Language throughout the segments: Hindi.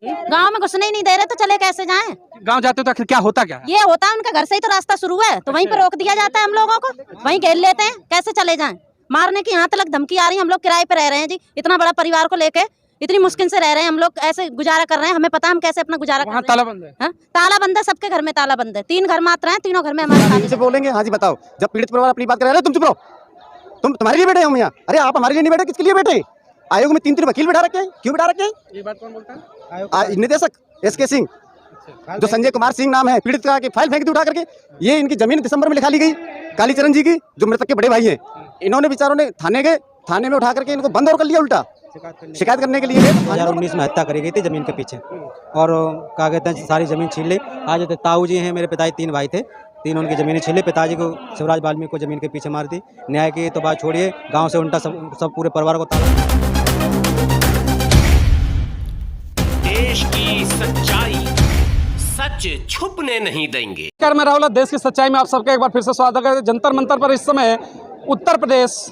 गांव में घुसने ही नहीं दे रहे, तो चले कैसे जाएं? गांव जाते हो तो आखिर क्या होता क्या है? ये होता है उनका घर से ही तो रास्ता शुरू है, तो वहीं पर रोक दिया जाता है हम लोगों को, वहीं घेर लेते हैं। कैसे चले जाएं? मारने की यहाँ तक धमकी आ रही है। हम लोग किराए पे रह रहे हैं जी, इतना बड़ा परिवार को लेके इतनी मुश्किल से रह रहे हैं हम लोग, ऐसे गुजारा कर रहे हैं। हमें पता हम कैसे अपना गुजारा कर रहे हैं। ताला बंद है? हाँ, ताला बंद है, सबके घर में ताला बंद है। 3 घर मात्र हैं, तीनों घर में हमारे से बोलेंगे। हाँ जी बताओ, जब पीड़ित परिवार अपनी बात कर रहे हैं, तुम चुप रहो। तुम्हारे लिए बैठे हम यहाँ। अरे आप हमारे लिए नहीं बैठे, किसके लिए बैठे? आयोग में 3 वकील बैठा रखे हैं, क्यों बैठा रखे हैं? ये बात कौन बोलता है? निदेशक SK सिंह, जो संजय कुमार सिंह नाम है, पीड़ित का फाइल फेंक दी उठा करके। ये इनकी जमीन दिसंबर में लिखा ली गई कालीचरण जी की, जो मृतक के बड़े भाई हैं। इन्होंने बेचारों ने थाने गए, थाने में उठा करके इनको बंद और कर लिया, उल्टा शिकायत करने के लिए। 2019 में हत्या करी गई थी जमीन के पीछे, और क्या कहते हैं सारी जमीन छीन ली। आज ताऊ जी हैं, मेरे पिताजी 3 भाई थे, 3 उनकी जमीनें छीन ली। पिताजी को शिवराज वाल्मीकि को जमीन के पीछे मार दी। न्याय की तो बात छोड़िए, गांव से उल्टा सब पूरे परिवार को ताला। देश की सच्चाई सच छुपने नहीं देंगे। नमस्कार, मैं राहुल, देश की सच्चाई में आप सबका एक बार फिर से स्वागत है। जंतर मंतर पर इस समय उत्तर प्रदेश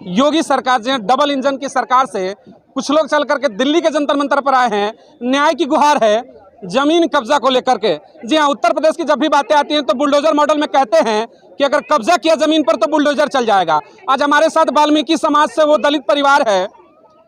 योगी सरकार जो है, डबल इंजन की सरकार से कुछ लोग चल करके दिल्ली के जंतर मंतर पर आए हैं। न्याय की गुहार है जमीन कब्जा को लेकर के। जी हाँ, उत्तर प्रदेश की जब भी बातें आती हैं तो बुलडोजर मॉडल में कहते हैं कि अगर कब्जा किया जमीन पर तो बुलडोजर चल जाएगा। आज हमारे साथ वाल्मीकि समाज से वो दलित परिवार है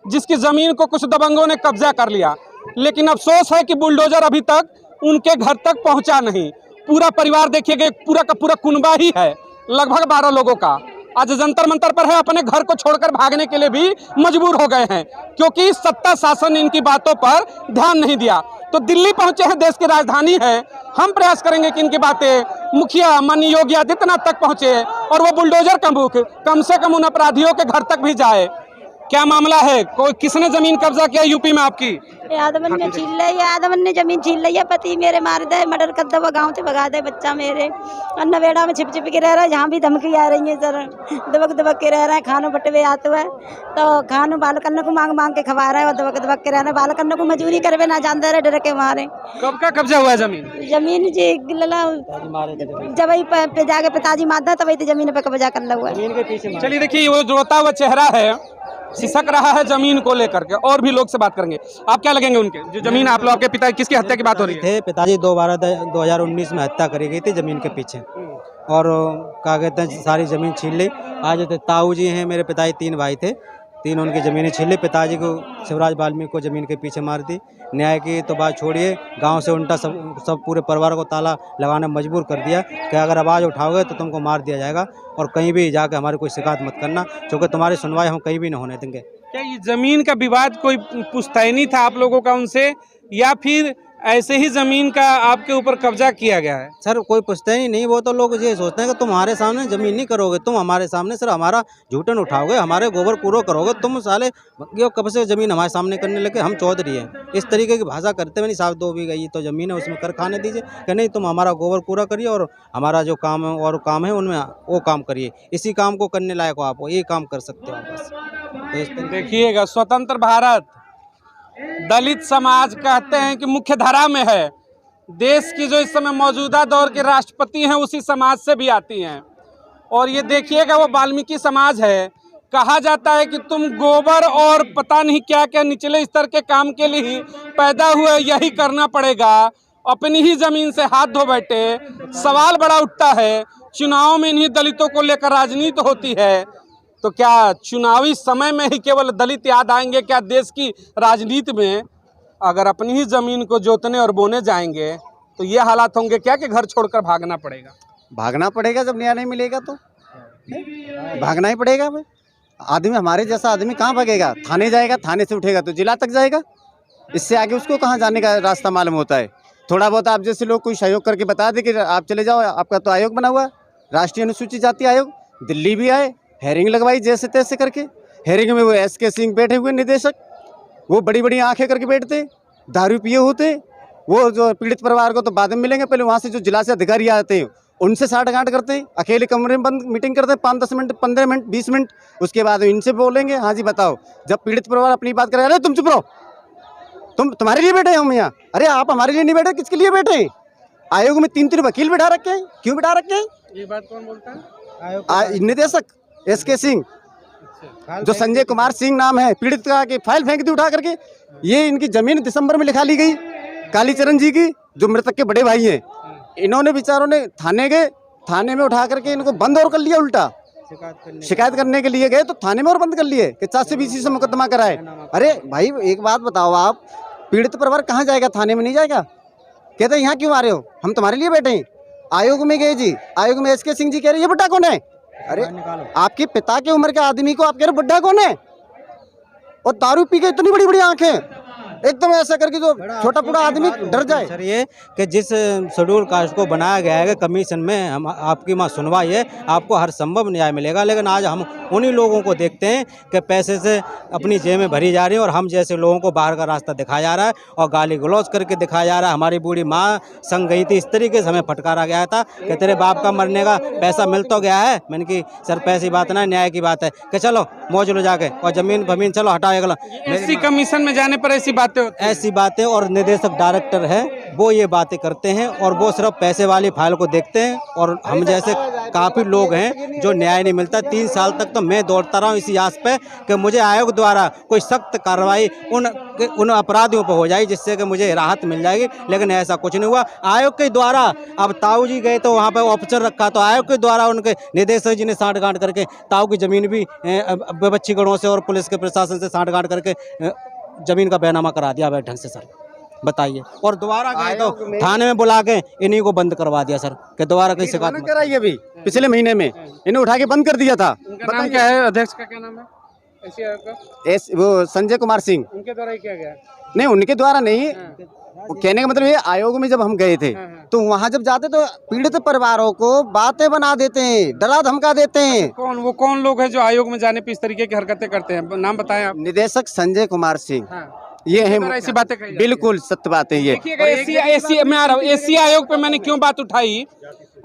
जिसकी जमीन को कुछ दबंगों ने कब्जा कर लिया, लेकिन अफसोस है कि बुलडोजर अभी तक उनके घर तक पहुंचा नहीं। पूरा परिवार देखिएगा, पूरा का पूरा कुनबा ही है, लगभग 12 लोगों का आज जंतर मंतर पर है। अपने घर को छोड़कर भागने के लिए भी मजबूर हो गए हैं, क्योंकि सत्ता शासन ने इनकी बातों पर ध्यान नहीं दिया। तो दिल्ली पहुंचे हैं, देश की राजधानी है। हम प्रयास करेंगे कि इनकी बातें मुखिया माननीय योगी आदित्यनाथ तक पहुंचे और वो बुलडोजर का मुख कम से कम उन अपराधियों के घर तक भी जाए। क्या मामला है? कोई किसने जमीन कब्जा किया यूपी में आपकी? यादवन ने छीन ली, यादवन ने जमीन छीन ली है। पति मेरे मार दे, मर्डर कर दे, वो गाँव से भगा दे बच्चा मेरे। नवेड़ा में छिप के रह रहा है, यहाँ भी धमकी आ रही है सर। दबक के रह रहा है, खानों बटवे आते हुए तो खानों बाल करने को मांग के खवा रहा है, और दबक के रह रहा है। बाल करने को मजूरी करवे ना जानते रहे, डर के मारे। कब का कब्जा हुआ है जमीन? जमीन जी जब पे जाके पिताजी मारता तभी तो जमीन पे कब्जा कर हुआ है। चलिए देखिए, वो रोता हुआ चेहरा है, सिसक रहा है जमीन को लेकर के। और भी लोग से बात करेंगे। आप क्या लगेंगे उनके जो जमीन आप लोग, आपके पिता किसकी हत्या की बात हो रही है? पिताजी 2019 में हत्या करी गई थी जमीन के पीछे, और क्या कहते हैं सारी जमीन छीन ली। आज ताऊ जी हैं, मेरे पिताजी 3 भाई थे, 3 उनकी जमीनें छीन ली। पिताजी को शिवराज वाल्मीकि को जमीन के पीछे मार दी। न्याय की तो बात छोड़िए, गांव से उल्टा सब पूरे परिवार को ताला लगाने मजबूर कर दिया कि अगर आवाज़ उठाओगे तो तुमको मार दिया जाएगा, और कहीं भी जाके हमारी कोई शिकायत मत करना, क्योंकि तुम्हारी सुनवाई हम कहीं भी नहीं होने देंगे। क्या ये जमीन का विवाद कोई पुश्तैनी था आप लोगों का उनसे, या फिर ऐसे ही जमीन का आपके ऊपर कब्जा किया गया है? सर कोई पूछते ही नहीं, वो तो लोग ये सोचते हैं कि तुम हमारे सामने जमीन नहीं करोगे, तुम हमारे सामने सर हमारा झूठन उठाओगे, हमारे गोबर कूड़ो करोगे, तुम साले कब से जमीन हमारे सामने करने लगे, हम चौधरी हैं। इस तरीके की भाषा करते हुए नहीं, साहब 2 बीघा ये तो जमीन है, उसमें कर खाने दीजिए, कि नहीं तुम हमारा गोबर कूड़ा करिए और हमारा जो काम है और काम है उनमें वो काम करिए। इसी काम को करने लायक हो आप, ये काम कर सकते हो आप बस। तो देखिएगा, स्वतंत्र भारत दलित समाज कहते हैं कि मुख्य धारा में है। देश की जो इस समय मौजूदा दौर के राष्ट्रपति हैं उसी समाज से भी आती हैं। और ये देखिएगा, वो वाल्मीकि समाज है। कहा जाता है कि तुम गोबर और पता नहीं क्या क्या निचले स्तर के काम के लिए ही पैदा हुए, यही करना पड़ेगा। अपनी ही जमीन से हाथ धो बैठे। सवाल बड़ा उठता है, चुनाव में इन्हीं दलितों को लेकर राजनीति होती है, तो क्या चुनावी समय में ही केवल दलित याद आएंगे? क्या देश की राजनीति में अगर अपनी ही जमीन को जोतने और बोने जाएंगे तो ये हालात होंगे क्या कि घर छोड़कर भागना पड़ेगा? भागना पड़ेगा, जब न्याय नहीं मिलेगा तो भागना ही पड़ेगा भाई। आदमी, हमारे जैसा आदमी कहाँ भागेगा? थाने जाएगा, थाने से उठेगा तो जिला तक जाएगा, इससे आगे उसको कहाँ जाने का रास्ता मालूम होता है? थोड़ा बहुत आप जैसे लोग कोई सहयोग करके बता दे कि आप चले जाओ, आपका तो आयोग बना हुआ है, राष्ट्रीय अनुसूचित जाति आयोग। दिल्ली भी आए, हेयरिंग लगवाई जैसे तैसे करके। हेयरिंग में वो SK सिंह बैठे हुए निदेशक, वो बड़ी बड़ी आंखें करके बैठते, दारू पिए होते। वो जो पीड़ित परिवार को तो बाद में मिलेंगे, पहले वहाँ से जो जिला से अधिकारी आते हैं उनसे साठ-गांठ करते हैं, अकेले कमरे में बंद मीटिंग करते हैं 5-10 मिनट, 15 मिनट, 20 मिनट। उसके बाद इनसे बोलेंगे। हाँ जी बताओ, जब पीड़ित परिवार अपनी बात करे, अरे तुम चुप रहो, तुम्हारे लिए बैठे हम यहाँ। अरे आप हमारे लिए नहीं बैठे, किसके लिए बैठे? आयोग में 3 वकील बैठा रखे हैं, क्यों बैठा रखे हैं? ये बात कौन बोलता है? निदेशक SK सिंह, जो संजय कुमार सिंह नाम है, पीड़ित का फाइल फेंक दी उठा करके। ये इनकी जमीन दिसंबर में लिखा ली गई कालीचरण जी की, जो मृतक के बड़े भाई हैं, इन्होंने बेचारों ने थाने गए, थाने में उठा करके इनको बंद और कर लिया, उल्टा शिकायत करने के लिए गए तो थाने में और बंद कर लिए कि 420 से मुकदमा कराए। अरे भाई एक बात बताओ, आप पीड़ित परिवार कहाँ जाएगा, थाने में नहीं जाएगा? कहते हैं यहाँ क्यों आ रहे हो, हम तुम्हारे लिए बैठे हैं। आयोग में गए जी, आयोग में SK सिंह जी कह रहे ये बुड्ढा कौन है? अरे आपके पिता के उम्र के आदमी को आप कह रहे बुड्ढा कौन है? और दारू पी के इतनी बड़ी बड़ी आंखें, एकदम ऐसा करके जो छोटा पूरा आदमी डर जाए। सर ये कि जिस शेड्यूल कास्ट को बनाया गया है कमीशन में हम आपकी माँ सुनवाई है, आपको हर संभव न्याय मिलेगा। लेकिन आज हम उन्हीं लोगों को देखते हैं कि पैसे से अपनी जेब में भरी जा रही है और हम जैसे लोगों को बाहर का रास्ता दिखाया जा रहा है और गाली गलौज करके दिखाया जा रहा है। हमारी बूढ़ी माँ संग गई थी, इस तरीके से हमें फटकारा गया था कि तेरे बाप का मरने का पैसा मिल तो गया है। मैंने कि सर पैसी बात ना, न्याय की बात है कि चलो मौज लो जाके और जमीन चलो हटाओ। ऐसी कमीशन में जाने पर ऐसी बातें होती हैं। ऐसी बातें, और निदेशक डायरेक्टर है वो ये बातें करते हैं और वो सिर्फ पैसे वाली फाइल को देखते हैं। और हम जैसे काफ़ी लोग हैं जो न्याय नहीं मिलता। 3 साल तक तो मैं दौड़ता रहा हूँ इसी आस पे कि मुझे आयोग द्वारा कोई सख्त कार्रवाई उन अपराधियों पर हो जाए जिससे कि मुझे राहत मिल जाएगी, लेकिन ऐसा कुछ नहीं हुआ। आयोग के द्वारा अब ताऊ जी गए तो वहाँ पे ऑफिसर रखा तो आयोग के द्वारा उनके निदेशक जी ने साँठगांठ करके ताऊ की ज़मीन भी बच्चीगढ़ों से और पुलिस के प्रशासन से साँठगांठ करके जमीन का बैनामा करा दिया है ढंग से। सर बताइए, और दोबारा गए तो थाने में बुला के इन्हीं को बंद करवा दिया सर कि दोबारा कहीं शिकायत मत कराई। अभी पिछले महीने में इन्हें उठा के बंद कर दिया था। उनका नाम क्या है, अध्यक्ष का क्या नाम है? ऐसी आयोग का वो संजय कुमार सिंह। उनके द्वारा ही किया गया? नहीं, उनके द्वारा नहीं। वो कहने का मतलब ये, आयोग में जब हम गए थे तो वहाँ जब जाते तो पीड़ित परिवारों को बातें बना देते हैं, डरा धमका देते हैं। वो कौन लोग हैं जो आयोग में जाने पे इस तरीके की हरकतें करते हैं? नाम बताएं आप। निदेशक संजय कुमार सिंह। ये है, ऐसी बातें कही जाती हैं। बिल्कुल सत्य बात है ये। देखिएगा, मैं आ रहा हूँ, एसी आयोग पे मैंने क्यों बात उठाई।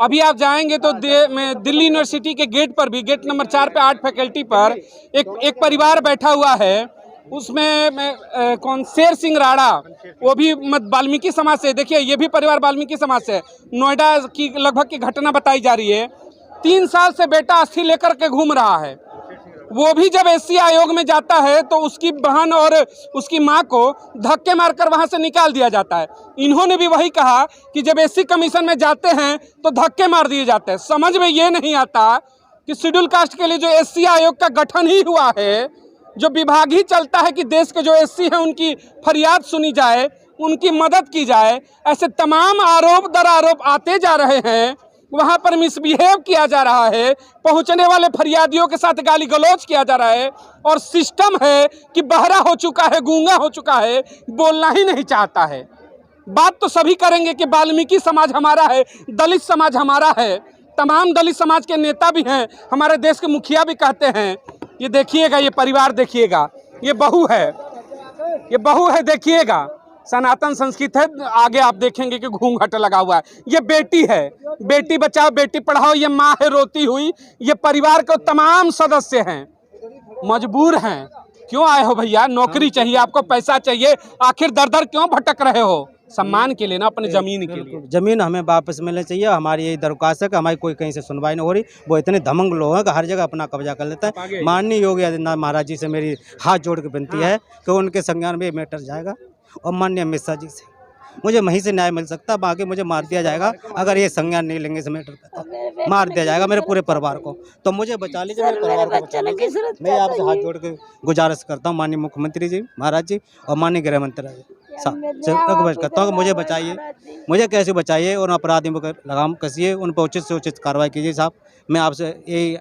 अभी आप जाएंगे तो दिल्ली यूनिवर्सिटी के गेट पर भी, गेट नंबर 4 पे 8 फैकल्टी पर एक परिवार बैठा हुआ है। उसमें कौन, शेर सिंह राणा, वो भी वाल्मीकि समाज से। देखिए ये भी परिवार वाल्मीकि समाज से। नोएडा की लगभग की घटना बताई जा रही है। 3 साल से बेटा अस्थि लेकर के घूम रहा है। वो भी जब SC आयोग में जाता है तो उसकी बहन और उसकी मां को धक्के मारकर वहां से निकाल दिया जाता है। इन्होंने भी वही कहा कि जब SC कमीशन में जाते हैं तो धक्के मार दिए जाते हैं। समझ में ये नहीं आता कि शेड्यूल कास्ट के लिए जो SC आयोग का गठन ही हुआ है, जो विभाग ही चलता है कि देश के जो SC हैं उनकी फरियाद सुनी जाए, उनकी मदद की जाए, ऐसे तमाम आरोप दर आरोप आते जा रहे हैं। वहाँ पर मिसबिहेव किया जा रहा है, पहुँचने वाले फरियादियों के साथ गाली गलौज किया जा रहा है। और सिस्टम है कि बहरा हो चुका है, गूंगा हो चुका है, बोलना ही नहीं चाहता है। बात तो सभी करेंगे कि वाल्मीकि समाज हमारा है, दलित समाज हमारा है, तमाम दलित समाज के नेता भी हैं, हमारे देश के मुखिया भी कहते हैं। ये देखिएगा, ये परिवार देखिएगा, ये बहू है, ये बहू है, देखिएगा सनातन संस्कृत है। आगे आप देखेंगे कि घूंघट लगा हुआ है। ये बेटी है, बेटी बचाओ बेटी पढ़ाओ। ये माँ है रोती हुई। ये परिवार के तमाम सदस्य हैं, मजबूर हैं। क्यों आए हो भैया? नौकरी चाहिए आपको, पैसा चाहिए, आखिर दर दर क्यों भटक रहे हो? सम्मान के लिए ना, अपनी जमीन के लिए। जमीन हमें वापस मिलनी चाहिए। हमारी यही दरख्वास्त है कि हमारी कोई कहीं से सुनवाई नहीं हो रही। वो इतने धमंग लोग हैं कि हर जगह अपना कब्जा कर लेता है। माननीय योगी आदित्यनाथ महाराज जी से मेरी हाथ जोड़ के विनती है कि उनके संज्ञान में मैटर जाएगा और माननीय अमित शाह जी से मुझे वहीं से न्याय मिल सकता है। बाकी मुझे मार दिया जाएगा अगर ये संज्ञान नहीं लेंगे, मैटर का मार दिया जाएगा मेरे पूरे परिवार को। तो मुझे बचा लीजिए, मेरे परिवार को बचा लीजिए। मैं आपसे हाथ जोड़ के गुजारिश करता हूँ माननीय मुख्यमंत्री जी महाराज जी और माननीय गृह मंत्री साहब से रिक्वेस्ट करता हूँ कि मुझे बचाइए, मुझे कैसे बचाइए। और अपराधियों पर लगाम कसिए, उन पर उचित से उचित कार्रवाई कीजिए साहब। मैं आपसे यही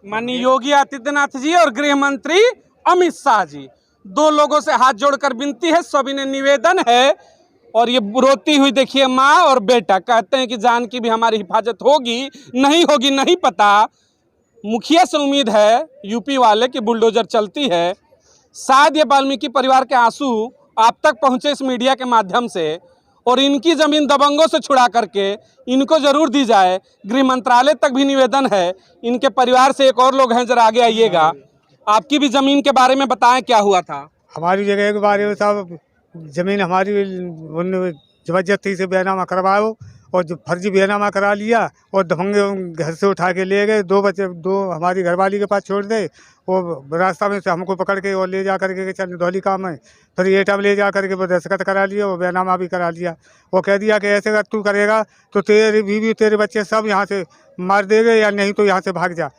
माननीय योगी आदित्यनाथ जी और गृह मंत्री अमित शाह जी, 2 लोगों से हाथ जोड़कर विनती है, सविनय निवेदन है। और ये रोती हुई देखिए माँ और बेटा, कहते हैं कि जान की भी हमारी हिफाजत होगी, नहीं होगी नहीं पता। मुखिया से उम्मीद है यूपी वाले की बुलडोजर चलती है। शायद ये वाल्मीकि परिवार के आंसू आप तक पहुँचे इस मीडिया के माध्यम से, और इनकी ज़मीन दबंगों से छुड़ा करके इनको ज़रूर दी जाए। गृह मंत्रालय तक भी निवेदन है। इनके परिवार से एक और लोग हैं, जरा आगे आइएगा। आपकी भी ज़मीन के बारे में बताएं, क्या हुआ था? हमारी जगह के बारे में साहब, ज़मीन हमारी जबरदस्ती से बैनामा करवाओ और जो फर्जी बेनामा करा लिया और दबंगे घर से उठा के ले गए। 2 बच्चे 2 हमारी घरवाली के पास छोड़ दे। वो रास्ता में से हमको पकड़ के और ले जा करके चल धौली काम है। फिर एटा में ले जा करके वो दस्तखत करा लिया और बेनामा भी करा लिया। वो कह दिया कि ऐसे अगर तू करेगा तो तेरी बीवी तेरे बच्चे सब यहाँ से मार देंगे या नहीं तो यहाँ से भाग जा।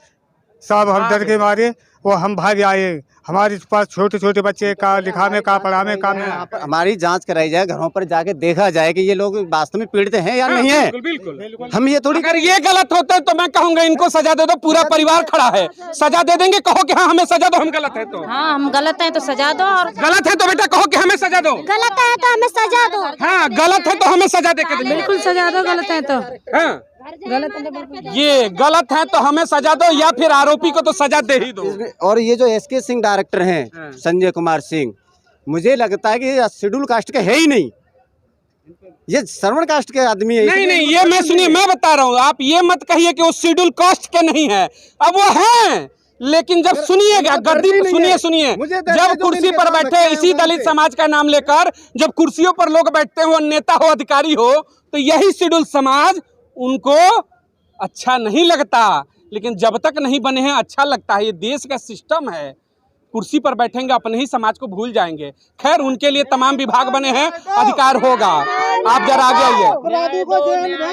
सब हम डर के मारे वो हम भाग आए। हमारे पास छोटे छोटे बच्चे का लिखा में का पढ़ा में का में। हमारी जांच कराई जाए, घरों पर जाके देखा जाए कि ये लोग वास्तव में पीड़ित हैं या नहीं है। बिल्कुल। हम ये थोड़ी अगर ये गलत होते हैं तो मैं कहूंगा इनको सजा दे दो। पूरा परिवार खड़ा है, सजा दे देंगे। कहो कि हाँ हमें सजा दो, हम गलत है तो। हाँ हम गलत हैं तो सजा दो, और गलत है तो बेटा कहो कि हमें सजा दो। गलत है तो हमें सजा दो। हाँ गलत है तो हमें सजा दे के दो। बिल्कुल सजा दो, गलत है तो। हाँ ये गलत है तो हमें सजा दो या फिर आरोपी को तो सजा दे ही दो। और ये जो एसके सिंह डायरेक्टर हैं संजय कुमार सिंह, मुझे लगता है कि ये शेड्यूल कास्ट के है ही नहीं, ये श्रवण कास्ट के आदमी है। नहीं ये मैं सुनिए, मैं बता रहा हूँ, आप ये मत कहिए कि वो शेड्यूल कास्ट के नहीं है। अब वो हैं, लेकिन जब सुनिएगा गद्दी सुनिए जब कुर्सी पर बैठे इसी दलित समाज का नाम लेकर जब कुर्सियों पर लोग बैठते हो, नेता हो, अधिकारी हो, तो यही शेड्यूल समाज उनको अच्छा नहीं लगता। लेकिन जब तक नहीं बने हैं अच्छा लगता है। ये देश का सिस्टम है, कुर्सी पर बैठेंगे अपने ही समाज को भूल जाएंगे। खैर उनके लिए तमाम विभाग बने हैं, अधिकार होगा। आप जरा आगे आइए।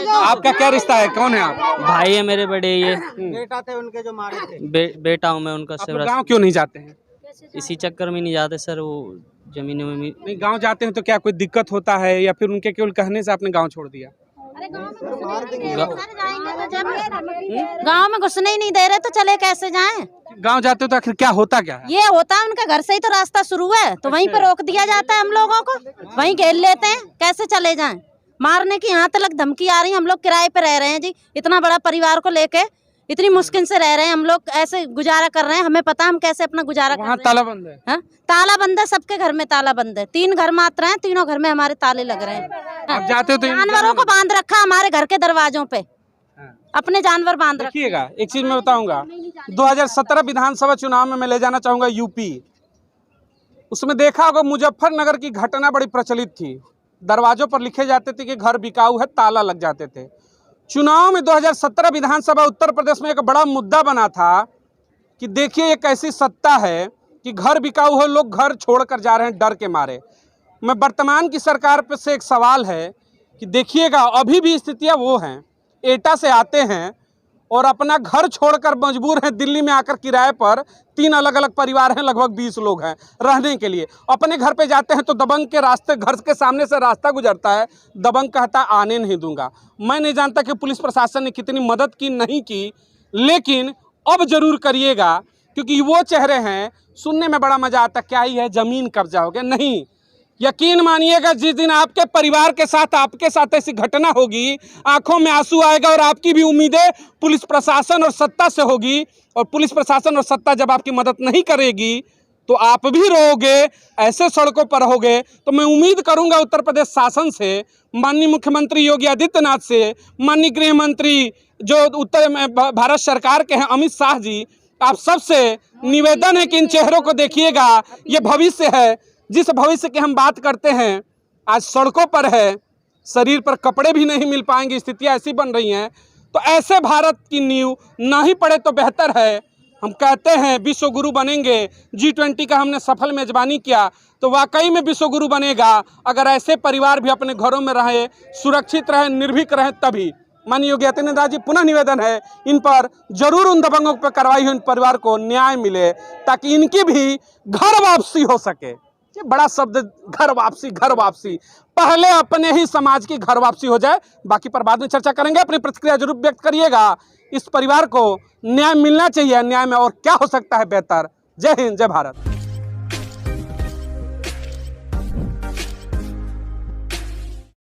आपका क्या रिश्ता है, कौन है आप? भाई है मेरे बड़े, ये बेटा थे उनके जो मारे थे। बेटा हूँ मैं उनका। आप लोग गाँव क्यों नहीं जाते हैं? इसी चक्कर में नहीं जाते सर, वो जमीनों में नहीं गाँव जाते हैं तो क्या कोई दिक्कत होता है या फिर उनके केवल कहने से आपने गाँव छोड़ दिया? गाँव में घुसने ही नहीं दे रहे तो चले कैसे जाएं? गांव जाते हो तो आखिर क्या होता क्या है? ये होता है उनका घर से ही तो रास्ता शुरू है, तो वहीं पर रोक दिया जाता है हम लोगों को, वहीं घेर लेते हैं। कैसे चले जाएं? मारने की यहाँ तक धमकी आ रही है। हम लोग किराए पे रह रहे हैं जी, इतना बड़ा परिवार को लेके इतनी मुश्किल से रह रहे हैं हम लोग, ऐसे गुजारा कर रहे हैं। हमें पता हम कैसे अपना गुजारा कर रहे हैं। ताला बंद है? हाँ ताला बंद है, सबके घर में ताला बंद है। 3 घर मात्र हैं, तीनों घर में हमारे ताले लग रहे हैं। आप जाते हो तो जानवरों को बांध रखा हमारे घर के दरवाजों पे, अपने जानवर बांध रखे। देखिएगा एक चीज मैं बताऊंगा, 2017 विधानसभा चुनाव में मैं ले जाना चाहूंगा यूपी। उसमें देखा होगा मुजफ्फरनगर की घटना बड़ी प्रचलित थी। दरवाजों पर लिखे जाते थे कि घर बिकाऊ है, ताला लग जाते थे। चुनाव में 2017 विधानसभा उत्तर प्रदेश में एक बड़ा मुद्दा बना था कि देखिए एक ऐसी सत्ता है कि घर बिकाऊ हो, लोग घर छोड़कर जा रहे हैं डर के मारे। मैं वर्तमान की सरकार पे से एक सवाल है कि देखिएगा अभी भी स्थितियां वो हैं, एटा से आते हैं और अपना घर छोड़कर मजबूर हैं दिल्ली में आकर किराए पर। 3 अलग अलग परिवार हैं, लगभग 20 लोग हैं रहने के लिए। अपने घर पे जाते हैं तो दबंग के रास्ते, घर के सामने से रास्ता गुजरता है, दबंग कहता आने नहीं दूंगा। मैं नहीं जानता कि पुलिस प्रशासन ने कितनी मदद की नहीं की, लेकिन अब जरूर करिएगा क्योंकि वो चेहरे हैं, सुनने में बड़ा मजा आता। क्या ही है जमीन कब्जा हो गया? नहीं, यकीन मानिएगा जिस दिन आपके परिवार के साथ, आपके साथ ऐसी घटना होगी, आंखों में आंसू आएगा और आपकी भी उम्मीदें पुलिस प्रशासन और सत्ता से होगी। और पुलिस प्रशासन और सत्ता जब आपकी मदद नहीं करेगी तो आप भी रोओगे, ऐसे सड़कों पर रहोगे। तो मैं उम्मीद करूंगा उत्तर प्रदेश शासन से, माननीय मुख्यमंत्री योगी आदित्यनाथ से, माननीय गृह मंत्री जो उत्तर भारत सरकार के हैं अमित शाह जी, आप सबसे निवेदन है कि इन चेहरों को देखिएगा। ये भविष्य है, जिस भविष्य की हम बात करते हैं आज सड़कों पर है, शरीर पर कपड़े भी नहीं मिल पाएंगे, स्थितियां ऐसी बन रही हैं। तो ऐसे भारत की नींव ना ही पड़े तो बेहतर है। हम कहते हैं विश्व गुरु बनेंगे, G20 का हमने सफल मेजबानी किया, तो वाकई में विश्व गुरु बनेगा अगर ऐसे परिवार भी अपने घरों में रहे, सुरक्षित रहे, निर्भीक रहे तभी। माननीय योगी आदित्यनाथ जी, पुनः निवेदन है इन पर जरूर उन दबंगों पर कार्रवाई हो, इन परिवार को न्याय मिले ताकि इनकी भी घर वापसी हो सके। ये बड़ा शब्द घर वापसी, घर वापसी। पहले अपने ही समाज की घर वापसी हो जाए, बाकी पर बाद में चर्चा करेंगे। अपनी प्रतिक्रिया जरूर व्यक्त करिएगा। इस परिवार को न्याय मिलना चाहिए, न्याय में और क्या हो सकता है बेहतर। जय हिंद, जय भारत।